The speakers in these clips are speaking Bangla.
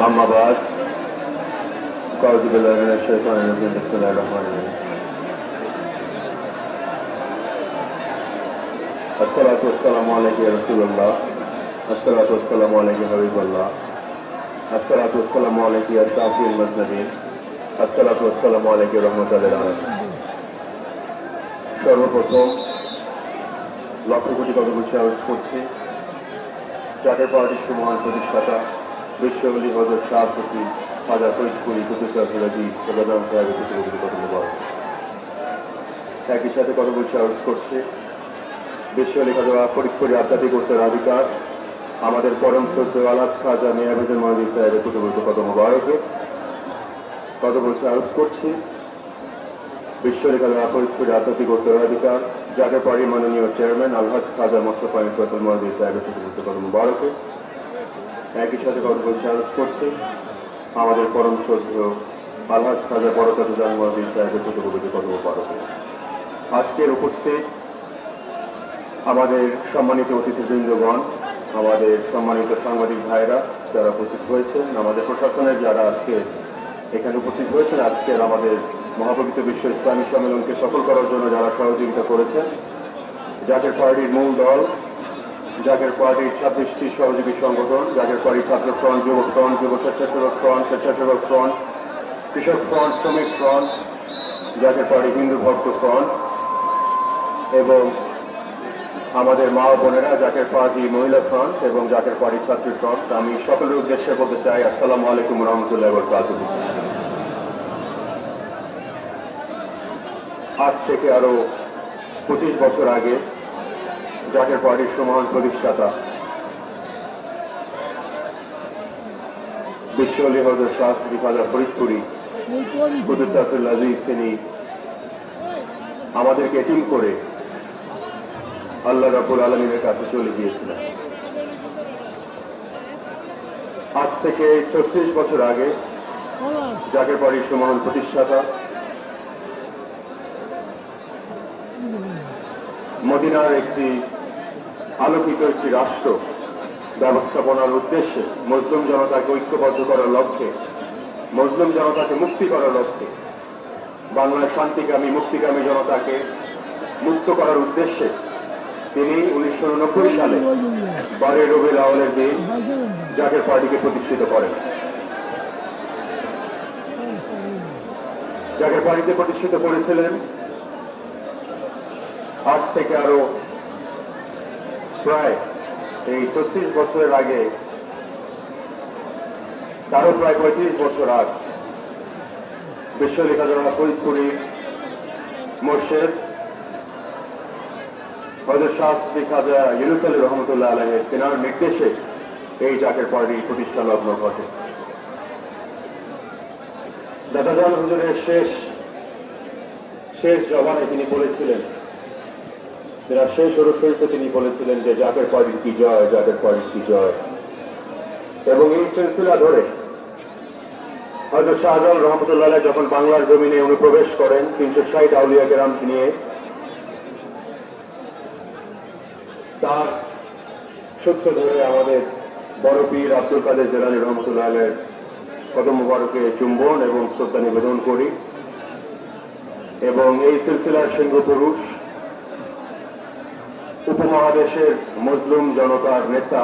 أما بعد أعوذ بالله من الشيطان الرجيم بسم الله الرحمن الرحيم الصلاة والسلام عليك يا رسول الله الصلاة والسلام عليك يا حبيب الله الصلاة والسلام عليك يا شافي المذنبين الصلاة والسلام عليك يا رحمة للعالمين সর্বপ্রথম লক্ষ কোটি কর্মসূচি আয়োজন করছি জাতীয় পার্টির মহান প্রতিষ্ঠাতা বিশ্ববলি হযরত শাহ সুফি খাজা ফরিদপুরি কুতুবশাহী প্রধান সাহেবের প্রতি ধন্যবাদ। একই সাথে কর্মসূচি আয়োজন করছে বিশ্ববলি খাজা ফরিদপুরি আধ্যাত্মিক উত্তরাধিকার আমাদের পরম শ্রদ্ধেয় আলহাজ খাজা মিয়া ফজল মাহমুদ সাহেবের প্রতি মোবারকে কর্মসূচি আয়োজন করছি বিশ্ববলি খাজা ফরিদপুরি আধ্যাত্মিক উত্তরাধিকার জাতীয় পার্টির মাননীয় চেয়ারম্যান আলহাজ খাজা মোস্তফা ফজল মাহমুদ সাহেবের প্রতি মোবারকে একই সাথে কর্মসূচি আয়োজন করছি আমাদের পরম শ্রদ্ধেয় আলহাজ খাজা বরকতুল্লাহ মাহমুদ সাহেবের প্রতি মোবারকে। আজকের উপস্থিত আমাদের সম্মানিত অতিথিবৃন্দগণ, আমাদের সম্মানিত সাংবাদিক ভাইরা যারা উপস্থিত হয়েছেন, আমাদের প্রশাসনের যারা আজকে এখানে উপস্থিত হয়েছেন, আজকের আমাদের মহাপবিত্র বিশ্ব ইসলামী সম্মেলনকে সফল করার জন্য যারা সহযোগিতা করেছেন, জাতীয় পার্টির মূল দল, জাতীয় পার্টির 26টি সহযোগী সংগঠন, জাতীয় পার্টির ছাত্র ফ্রন্ট, যুবক ফ্রন্ট, যুব স্বেচ্ছাসেবক ফ্রন্ট, স্বেচ্ছাসেবক ফ্রন্ট, কৃষক ফ্রন্ট, শ্রমিক ফ্রন্ট, জাতীয় পার্টি হিন্দু ভক্ত ফ্রন্ট এবং আমাদের মা বোনেরা জাতীয় পার্টি মহিলা ফ্রন্ট এবং জাতীয় পার্টি ছাত্রী ফ্রন্ট, আমি সকলের উদ্দেশ্যে বলতে চাই আসসালামু আলাইকুম রহমতুল্লাহ ওয়া বারাকাতুহু। আজ থেকে আরো 25 বছর আগে জাতীয় পার্টির মহান প্রতিষ্ঠাতা বিশ্ববলি হযরত শাহ সুফি খাজা ফরিদপুরি কুদুসাতুল আজিজ তিনি আমাদেরকে এতিম করে আল্লাহ রাব্বুল আলামিনের কাছে চলে গিয়েছিলেন। আজ থেকে 36 বছর আগে জাতীয় পার্টির মহান প্রতিষ্ঠাতা মদিনার একটি আলোকিত একটি রাষ্ট্র ব্যবস্থাপনার উদ্দেশ্যে মুসলিম জনতাকে ঐক্যবদ্ধ করার লক্ষ্যে, মুসলিম জনতাকে মুক্তি করার লক্ষ্যে, বাংলার শান্তিকামী মুক্তিকামী জনতাকে মুক্ত করার উদ্দেশ্যে তিনি 1990 সালে 12 রবিউল আউয়ালের দিন জাতীয় পার্টিকে প্রতিষ্ঠিত করেন। জাতীয় পার্টিকে প্রতিষ্ঠিত করেছিলেন আজ থেকে আরো প্রায় এই 36 বছরের আগে, তারও প্রায় 35 বছর আগ বিশ্ববলি খাজা ফরিদপুরি মোর্শেদ হযরত শাহ সুফি খাজা ইউনূস আলী রহমতুল্লাহ আলাইহির তেনার নির্দেশে এই জাতীয় পার্টি প্রতিষ্ঠা লগ্ন ঘটে। দাদাজান হুজুরের শেষ জবানে তিনি বলেছিলেন, যারা শেষ অনুসরিত তিনি বলেছিলেন যে জাতীয় পার্টির কি জয়, জাতীয় পার্টির কি জয়। এবং এই সিলসিলা ধরে হযরত শাহজালাল রহমতুল্লাহ আলাইহি যখন বাংলার জমিনে অনুপ্রবেশ করেন 360 আউলিয়া কেরাম নিয়ে, তার সূত্র ধরে আমাদের বড় পীর আব্দুল কাদের জিলানী রহমতুল্লাহ আলাইহির কদম মোবারকে চুম্বন এবং শ্রদ্ধা নিবেদন করি। এবং এই সিলসিলার সিংহ পুরুষ, উপমহাদেশের মুসলিম জনতার নেতা,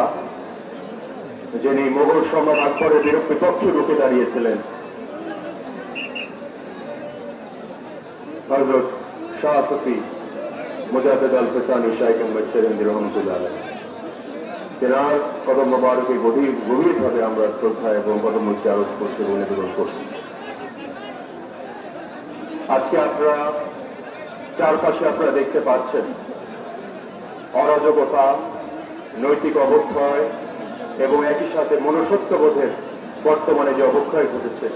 যিনি মোগল সম্রাট আকবরের বিপক্ষে রুখে দাঁড়িয়েছিলেন, হযরত শাহ সুফি মুজাদ্দিদ আল ফিসানি শাইখ আহমদ সেরেন্দি রহমতুল্লাহ আলাইহি, তেনার কদম মোবারকে গভীরভাবে আমরা শ্রদ্ধা এবং কদমমুক্তি আরোপ করছি এবং নিবেদন করছি। আজকে আপনারা চারপাশে আপনারা দেখতে পাচ্ছেন অরাজকতা, নৈতিক অবক্ষয় এবং একই সাথে মনুষ্যত্ববোধের বর্তমানে যে অবক্ষয় ঘটেছে।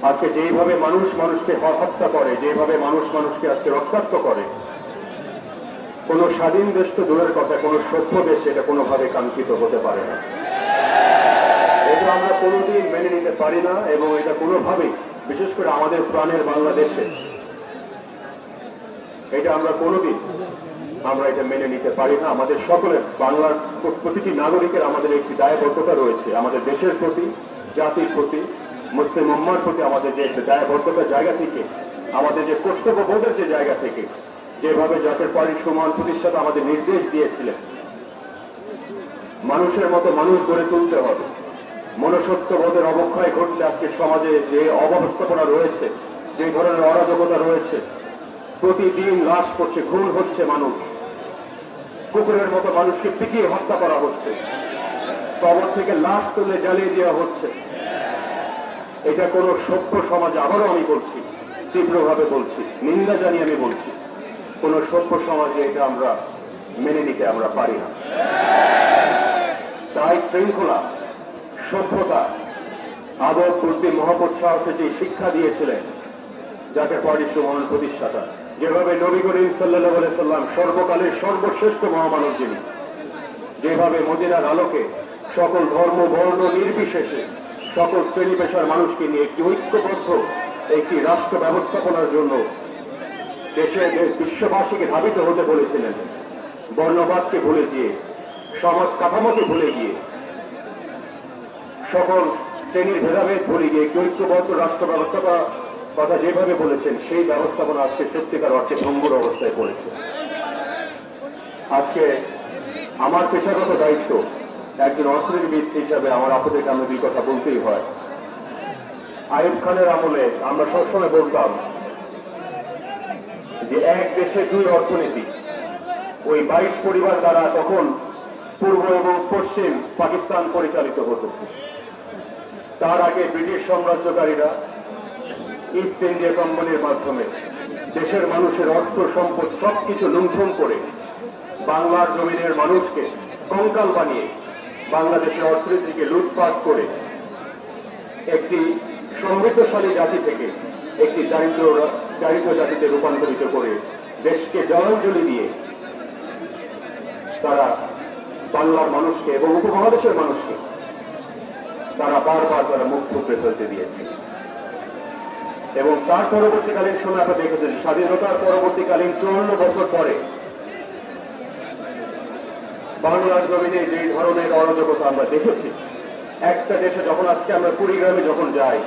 আজকে যেইভাবে মানুষ মানুষকে হত্যা করে, যেভাবে মানুষ মানুষকে আজকে রক্তাক্ত করে, কোন স্বাধীন দেশ তো দূরের কথা, কোন সভ্য দেশ এটা কোনোভাবে কাঙ্ক্ষিত হতে পারে না। এটা আমরা কোনোদিন মেনে নিতে পারি না এবং এটা কোনোভাবেই, বিশেষ করে আমাদের প্রাণের বাংলাদেশে, এটা আমরা কোনোদিন আমরা এটা মেনে নিতে পারি না। আমাদের সকলের, বাংলার প্রতিটি নাগরিকের আমাদের একটি দায়বদ্ধতা রয়েছে আমাদের দেশের প্রতি, জাতির প্রতি, মুসলিম উম্মার প্রতি আমাদের যে দায়বদ্ধতার জায়গা থেকে, আমাদের যে কর্তব্যবোধের যে জায়গা থেকে, যেভাবে জাতীয় পার্টির সমান প্রতিষ্ঠাতা আমাদের নির্দেশ দিয়েছিলেন, মানুষের মতো মানুষ গড়ে তুলতে হবে। মনুষ্যত্ববোধের অবক্ষয় ঘটলে আজকে সমাজে যে অব্যবস্থাপনা রয়েছে, যে ধরনের অরাজকতা রয়েছে, প্রতিদিন লাশ পড়ছে, খুন হচ্ছে মানুষ, কুকুরের মতো মানুষকে পিটিয়ে হত্যা করা হচ্ছে, কবর থেকে লাশ তুলে জ্বালিয়ে দেওয়া হচ্ছে। এটা কোন সভ্য সমাজে, আবারও আমি বলছি, তীব্রভাবে বলছি, নিন্দা জানিয়ে আমি বলছি, কোন সভ্য সমাজে এটা আমরা মেনে নিতে আমরা পারি না। তাই শৃঙ্খলা, সভ্যতা, আদর করতে মহাপত সাহসে যে শিক্ষা দিয়েছিলেন জাতীয় পার্টির মহান প্রতিষ্ঠাতা, যেভাবে নবী করিম সাল্লাল্লাহু আলাইহি সাল্লাম সর্বকালের সর্বশ্রেষ্ঠ মহামানব যিনি, যেভাবে মদিনার আলোকে সকল ধর্ম বর্ণ নির্বিশেষে সকল শ্রেণী পেশার মানুষকে নিয়ে একটি ঐক্যবদ্ধ একটি রাষ্ট্র ব্যবস্থাপনার জন্য দেশের বিশ্ববাসীকে ধাবিত হতে বলেছিলেন, বর্ণবাদকে ভুলে গিয়ে, সমাজ কাঠামোকে ভুলে গিয়ে, সকল শ্রেণীর ভেদাভেদ ভুলে গিয়ে একটি ঐক্যবদ্ধ রাষ্ট্র ব্যবস্থাপনা কথা যেভাবে বলেছেন, সেই ব্যবস্থাপনা আজকে সত্যিকার অর্থে ভঙ্গুর অবস্থায় পড়েছে। আজকে আমার পেশাগত দায়িত্ব একজন অর্থনীতিবিদ হিসাবে আমার আপনাদের কাছে দুই কথা বলতেই হয়। আইয়ুব খানের আমলে আমরা সবসময় বলতাম যে এক দেশে দুই অর্থনীতি, ওই 22 পরিবার দ্বারা তখন পূর্ব এবং পশ্চিম পাকিস্তান পরিচালিত হতো। তার আগে ব্রিটিশ সাম্রাজ্যকারীরা ইস্ট ইন্ডিয়া কোম্পানির মাধ্যমে দেশের মানুষের অর্থ সম্পদ সবকিছু লুণ্ঠন করে বাংলার জমিনের মানুষকে কঙ্কাল বানিয়ে বাংলাদেশের অর্থনীতিকে লুটপাট করে একটি সমৃদ্ধশালী জাতি থেকে একটি দারিদ্র জাতিতে রূপান্তরিত করে দেশকে জলাঞ্জলি দিয়ে তারা বাংলার মানুষকে এবং উপমহাদেশের মানুষকে তারা বারবার তারা মুখ থুবড়ে ফেলতে দিয়েছে। এবং তার পরবর্তীকালীন সময় আমরা দেখেছেন, স্বাধীনতার পরবর্তীকালীন 54 বছর পরে বাংলার জমিনে যে ধরনের অরাজকতা আমরা দেখেছি, একটা দেশে যখন আজকে আমরা কুড়িগ্রামে যখন যাই,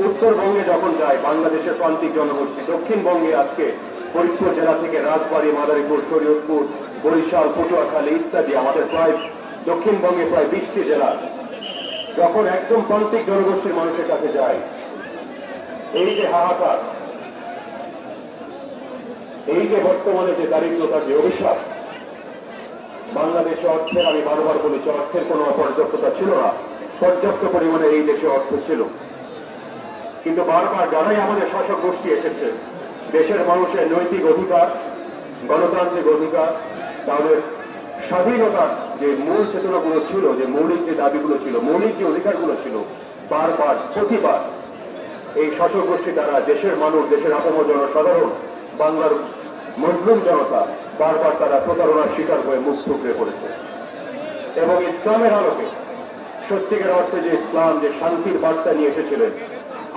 উত্তরবঙ্গে যখন যাই, বাংলাদেশের প্রান্তিক জনগোষ্ঠী, দক্ষিণবঙ্গে আজকে ফরিদপুর জেলা থেকে রাজবাড়ী, মাদারীপুর, শরীয়তপুর, বরিশাল, পটুয়াখালী ইত্যাদি আমাদের প্রায় দক্ষিণবঙ্গে প্রায় 20টি জেলা, যখন একদম প্রান্তিক জনগোষ্ঠীর মানুষের কাছে যায়, এই যে হাহাকার, এই যে বর্তমানে যে দারিদ্রতার যে অভিশাপ, বাংলাদেশে অর্থের, আমি বারবার বলেছি, অর্থের কোনো অপর্যাপ্ততা ছিল না, পর্যাপ্ত পরিমাণে এই দেশে অর্থ ছিল। কিন্তু বারবার যারাই আমাদের শাসক গোষ্ঠী এসেছে, দেশের মানুষের নৈতিক অধিকার, গণতান্ত্রিক অধিকার, তাদের স্বাধীনতার যে মূল চেতনাগুলো ছিল, যে মৌলিক যে দাবিগুলো ছিল, মৌলিক যে অধিকারগুলো ছিল, বারবার প্রতিবার এই শাসক গোষ্ঠী দ্বারা দেশের মানুষ, দেশের আপামর জনসাধারণ, বাংলার মুসলিম জনতা বারবার তারা প্রতারণার শিকার হয়ে মুখ থুবড়ে পড়েছে। এবং ইসলামের আলোকে সত্যিকার অর্থে যে ইসলাম, যে শান্তির বার্তা নিয়ে এসেছিলেন,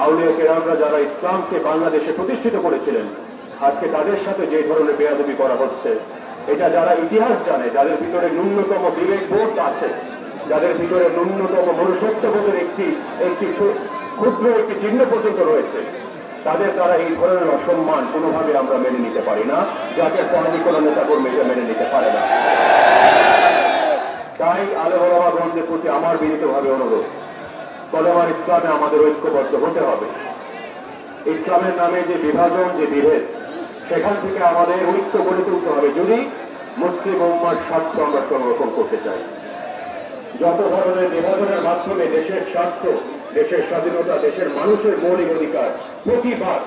আউলিয়া কেরামরা যারা ইসলামকে বাংলাদেশে প্রতিষ্ঠিত করেছিলেন, আজকে তাদের সাথে যে ধরনের বেয়াদবি করা হচ্ছে, এটা যারা ইতিহাস জানে, যাদের ভিতরে ন্যূনতম বিবেকবোধ আছে, যাদের ভিতরে ন্যূনতম মনুষ্যত্ববোধের একটি ক্ষুদ্র একটি চিহ্ন পর্যন্ত রয়েছে, তাদের দ্বারা এই ধরনের অসম্মান কোনোভাবে আমরা মেনে নিতে পারি না। যাকে পার্টি কোনো নেতাকর্মী এটা মেনে নিতে পারে না। তাই আলেমদের প্রতি আমার বিনীতভাবে অনুরোধ, কলেমার ইসলামে আমাদের ঐক্যবদ্ধ হতে হবে। ইসলামের নামে যে বিভাজন, যে বিভেদ, সেখান থেকে আমাদের ঐক্য গড়ে তুলতে হবে যদি মুসলিম উম্মার স্বার্থ আমরা সংরক্ষণ করতে চাই। যত ধরনের বিভাজনের মাধ্যমে দেশের স্বার্থ, দেশের স্বাধীনতা, দেশের মানুষের মৌলিক অধিকার, প্রতিবার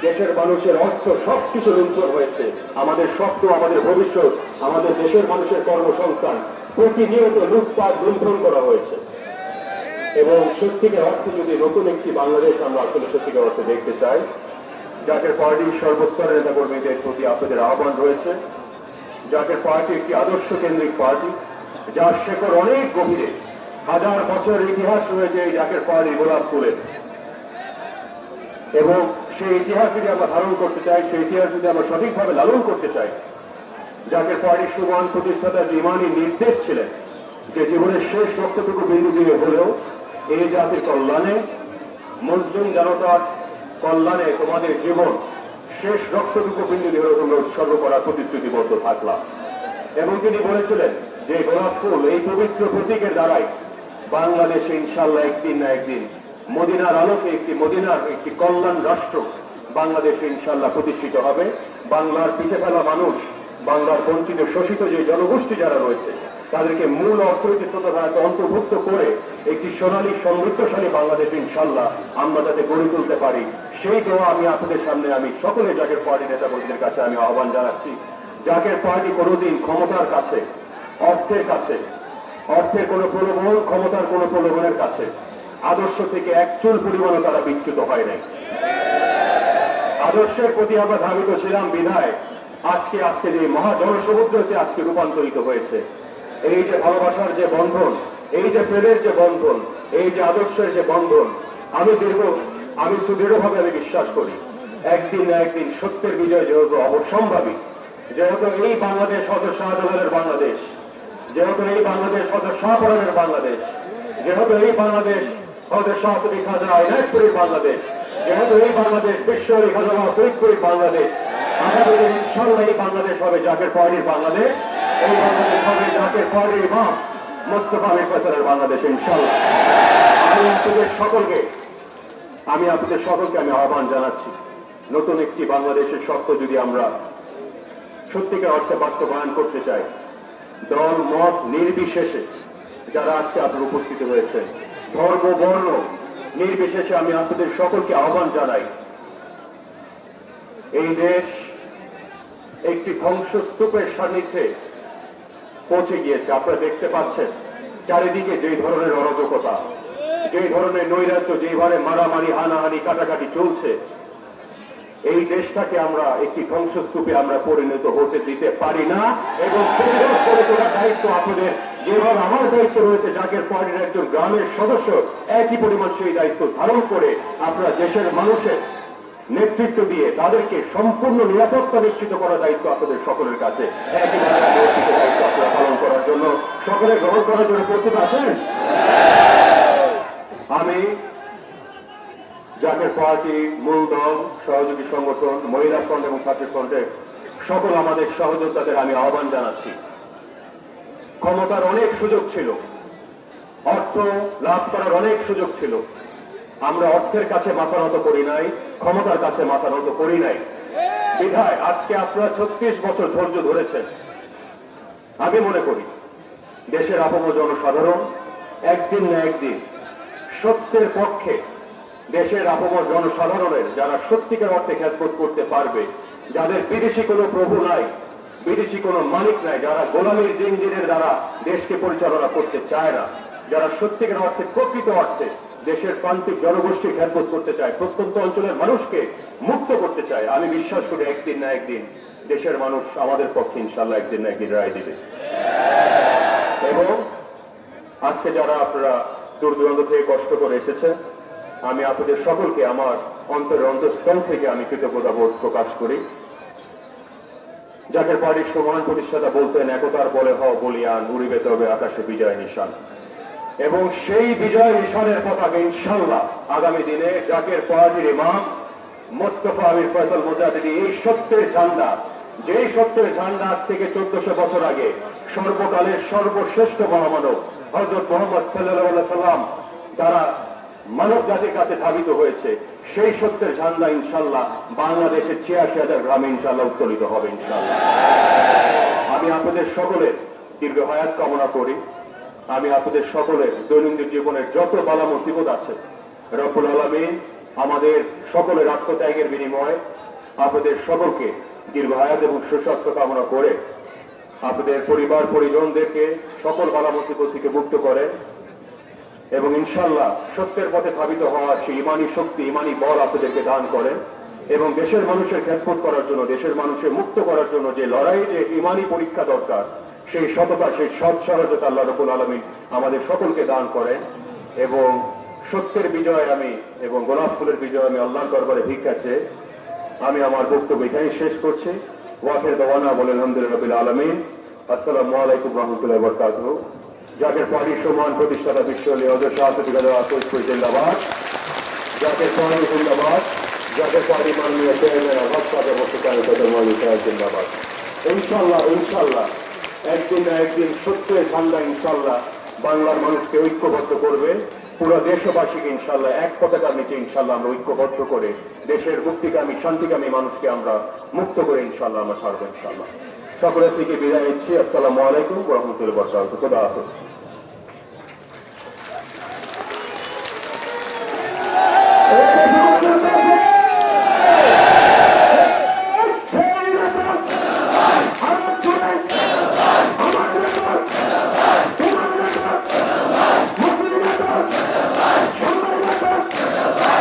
দেশের মানুষের অর্থ সবকিছু লুণ্ঠন হয়েছে, আমাদের স্বপ্ন, আমাদের ভবিষ্যৎ, আমাদের দেশের মানুষের কর্মসংস্থান প্রতিনিয়ত লুটপাট লুণ্ঠন করা হয়েছে। এবং সত্যিকার অর্থে যদি নতুন একটি বাংলাদেশ আমরা আসলে সত্যিকার অর্থে দেখতে চাই, জাতীয় পার্টির সর্বস্তরের নেতাকর্মীদের প্রতি আপনাদের আহ্বান রয়েছে। জাতীয় পার্টি একটি আদর্শ কেন্দ্রিক পার্টি, যার শেকড় অনেক গভীরে, হাজার বছরের ইতিহাস রয়েছে এই জাতীয় পার্টির গোলাপ ফুলের। এবং সেই ইতিহাস যদি আমরা ধারণ করতে চাই, সেই ইতিহাস যদি আমরা সঠিকভাবে লালন করতে চাই, জাকের পার্টির সুমহান প্রতিষ্ঠাতার ইমানি নির্দেশ ছিলেন যে জীবনের শেষ রক্তটুকু বিন্দু দিয়ে হলেও এই জাতির কল্যাণে, মুসলিম জনতার কল্যাণে তোমাদের জীবন শেষ রক্তটুকু বিন্দু দিয়ে হলেও তোমরা উৎসর্গ করার প্রতিশ্রুতিবদ্ধ থাকলাম। এবং তিনি বলেছিলেন যে গোলাপ ফুল এই পবিত্র প্রতীকের দ্বারাই বাংলাদেশে ইনশাল্লাহ একদিন না একদিন মদিনার আলোকে মদিনার একটি কল্যাণ রাষ্ট্র বাংলাদেশে ইনশাল্লাহ প্রতিষ্ঠিত হবে। বাংলার পিছিয়ে ফেলা মানুষ, বাংলার বঞ্চিত শোষিত যে জনগোষ্ঠী যারা রয়েছে তাদেরকে মূল অর্থনৈতিক স্রোতধারাকে অন্তর্ভুক্ত করে একটি সোনালী সমৃদ্ধশালী বাংলাদেশ ইনশাল্লাহ আমরা যাতে গড়ে তুলতে পারি, সেই দোয়া আমি আপনাদের সামনে আমি সকলে জাকের পার্টি নেতা কর্মীদের কাছে আমি আহ্বান জানাচ্ছি। জাকের পার্টি কোনোদিন ক্ষমতার কাছে, অর্থের কোনো প্রলোভন, ক্ষমতার কোনো প্রলোভনের কাছে আদর্শ থেকে এক চুল পরিমাণও তারা বিচ্যুত হয় নাই। আদর্শের প্রতি আমরা ধাবিত ছিলাম বিধায় আজকে যে মহা জনসমুদ্রতে আজকে রূপান্তরিত হয়েছে। এই যে ভালোবাসার যে বন্ধন, এই যে প্রেমের যে বন্ধন, এই যে আদর্শের যে বন্ধন, আমি সুদৃঢ়ভাবে আমি বিশ্বাস করি একদিন না একদিন সত্যের বিজয় যেহেতু অবশ্যম্ভাবী, যেহেতু এই বাংলাদেশ হয়তো শাহজালালের বাংলাদেশ, যেহেতু এই বাংলাদেশ হয়তো শাহপরানের বাংলাদেশ, যেহেতু এই বাংলাদেশ হয়তো শাহসুফি খাজা ইনায়তপুরের বাংলাদেশ, যেহেতু এই বাংলাদেশ বিশ্বরী খাজা ফরিদপুরের বাংলাদেশ, আমাদের ইনশাল্লাহ এই বাংলাদেশ হবে জাকের পার্টির বাংলাদেশ। এই বাংলাদেশ হবে জাকের পার্টির ইমাম মোস্তফা আমির ফয়সালের বাংলাদেশ ইনশাল্লাহ। আমি আপনাদের সকলকে আমি আহ্বান জানাচ্ছি, নতুন একটি বাংলাদেশের স্বপ্ন যদি আমরা সত্যিকার অর্থে বাস্তবায়ন করতে চাই, দল মত নির্বিশেষে যারা আজকে আপনার উপস্থিত হয়েছে, ধর্ম বর্ণ নির্বিশেষে আমি আপনাদের সকলকে আহ্বান জানাই, এই দেশ একটি ধ্বংসস্তূপের সান্নিধ্যে পৌঁছে গিয়েছে। আপনারা দেখতে পাচ্ছেন চারিদিকে যে ধরনের অরাজকতা, যে ধরনের নৈরাজ্য, যেভাবে মারামারি, হানাহানি, কাটাকাটি চলছে, এই দেশটাকে আমরা একটি ধ্বংসস্তূপে আমরা পরিণত হতে দিতে পারি না। এবং প্রতিরোধ করে তোলার দায়িত্ব আপনাদের, যেভাবে আমার দায়িত্ব রয়েছে জাকের পার্টির একজন গ্রামের সদস্য, একই পরিমাণ সেই দায়িত্ব ধারণ করে আপনারা দেশের মানুষের নেতৃত্ব দিয়ে তাদেরকে সম্পূর্ণ নিরাপত্তা নিশ্চিত করার দায়িত্ব আপনাদের সকলের কাছে। একইভাবে দায়িত্ব আপনারা পালন করার জন্য সকলে গ্রহণ করার জন্য প্রস্তুত আছেন? আমি জাকের পার্টি, মূল দল, সহযোগী সংগঠন, মহিলা ফ্রন্ট এবং ছাত্র ফ্রন্টের সকল আমাদের সহযোদ্ধাদের আমি আহ্বান জানাচ্ছি। ক্ষমতার অনেক সুযোগ ছিল, অর্থ লাভ করার অনেক সুযোগ ছিল, আমরা অর্থের কাছে মাথা নত করি নাই, ক্ষমতার কাছে মাথা নত করি নাই। বিধায় আজকে আপনারা 36 বছর ধৈর্য ধরেছেন। আমি মনে করি দেশের আপামর জনসাধারণ একদিন না একদিন সত্যের পক্ষে, দেশের আপামর জনসাধারণের যারা সত্যিকার অর্থে খ্যাতবোধ করতে পারবে, যাদের বিদেশি কোনো প্রভু নাই, বিদেশি কোনো মালিক নাই, যারা গোলামীর জিঞ্জিরের দ্বারা দেশকে পরিচালনা করতে চায় না, যারা সত্যিকার অর্থে প্রকৃত অর্থে দেশের প্রান্তিক জনগোষ্ঠী খ্যাতবোধ করতে চায়, প্রত্যন্ত অঞ্চলের মানুষকে মুক্ত করতে চায়, আমি বিশ্বাস করি একদিন না একদিন দেশের মানুষ আমাদের পক্ষে ইনশাল্লাহ একদিন না একদিন রায় দিবে। এবং আজকে যারা আপনারা দূর দূরান্ত থেকে কষ্ট করে এসেছেন, আমি আপনাদের সকলকে আমার অন্তরের অন্তঃস্থল থেকে আমি কৃতজ্ঞতা বোধ প্রকাশ করি। জাকের পার্টির সুমহান প্রতিষ্ঠাতা বলতেন, একতার বলে হও বলিয়ান, উড়িবে তবে আকাশে বিজয় নিশান। এবং সেই বিজয় নিশানের পতাকা ইনশাল্লাহ আগামী দিনে জাকের পার্টির ইমাম মোস্তফা আমির ফয়সাল মুজাহিদি, এই সত্যের ঝান্ডা, যেই সত্যের ঝান্ডা আজ থেকে 1400 বছর আগে সর্বকালের সর্বশ্রেষ্ঠ মহামানব হযরত মুহাম্মদ সাল্লাল্লাহু আলাইহি সাল্লাম দ্বারা মানব জাতির কাছে ধাবিত হয়েছে, সেই সত্যের ঝান্ডা ইনশাল্লাহ বাংলাদেশের 86,000 গ্রামে ইনশাল্লাহ উত্তোলিত হবে ইনশাল্লাহ। আমি আপনাদের সকলের দীর্ঘ হায়াত কামনা করি। আমি আপনাদের সকলের দৈনন্দিন জীবনের যত বালা মুসিবত আছে রব্বুল আলামিন আমাদের সকলের আত্মত্যাগের বিনিময়ে আপনাদের সকলকে দীর্ঘ হায়াত এবং সুস্বাস্থ্য কামনা করে আপনাদের পরিবার পরিজনদেরকে সকল বালা মুসিবত থেকে মুক্ত করেন এবং ইনশাল্লাহ সত্যের পথে ধাবিত হওয়ার সেই ইমানি শক্তি, ইমানি বল আপনাদেরকে দান করেন এবং দেশের মানুষের খ্যাতবোধ করার জন্য, দেশের মানুষের মুক্ত করার জন্য যে লড়াই, যে ইমানি পরীক্ষা দরকার, সেই সততা, সেই সৎ সহজতা আল্লাহ রাব্বুল আলামিন আমাদের সকলকে দান করেন। এবং সত্যের বিজয় আমি এবং গোলাপ ফুলের বিজয় আমি আল্লাহর দরবারে ভিক্ষা চেয়ে আমি আমার বক্তব্য এখানেই শেষ করছি। ওয়াখির দাওয়ানা বলেন আলহামদুলিল্লাহি রাব্বিল আলামিন। আসসালামু আলাইকুম ওয়া রাহমাতুল্লাহি ওয়া বারাকাতুহু। জাতীয় পার্টির সম্মান প্রতিষ্ঠাতা বিশ্বলী হযরত শাহ সফিউল্লাহ ফরিদপুর জিন্দাবাদ। জাতীয় পার্টি জিন্দাবাদ। জাতীয় পার্টি মাননীয় চেয়ারম্যান আলহাজ সাহেব বসুকারী জিন্দাবাদ। ইনশাআল্লাহ ইনশাআল্লাহ একদিন না একদিন সত্যের ঠান্ডা ইনশাআল্লাহ বাংলার মানুষকে ঐক্যবদ্ধ করবে। পুরো দেশবাসীকে ইনশাআল্লাহ এক পতাকার নিচে ইনশাআল্লাহ আমরা ঐক্যবদ্ধ করে দেশের মুক্তিকামী শান্তিকামী মানুষকে আমরা মুক্ত করে ইনশাআল্লাহ আমরা ছাড়বো ইনশাআল্লাহ। সকলের থেকে বিদায় নিচ্ছি। আসসালামু আলাইকুম ওয়া রাহমাতুল্লাহি ওয়া বারাকাতুহু। খুদা হাফেজ।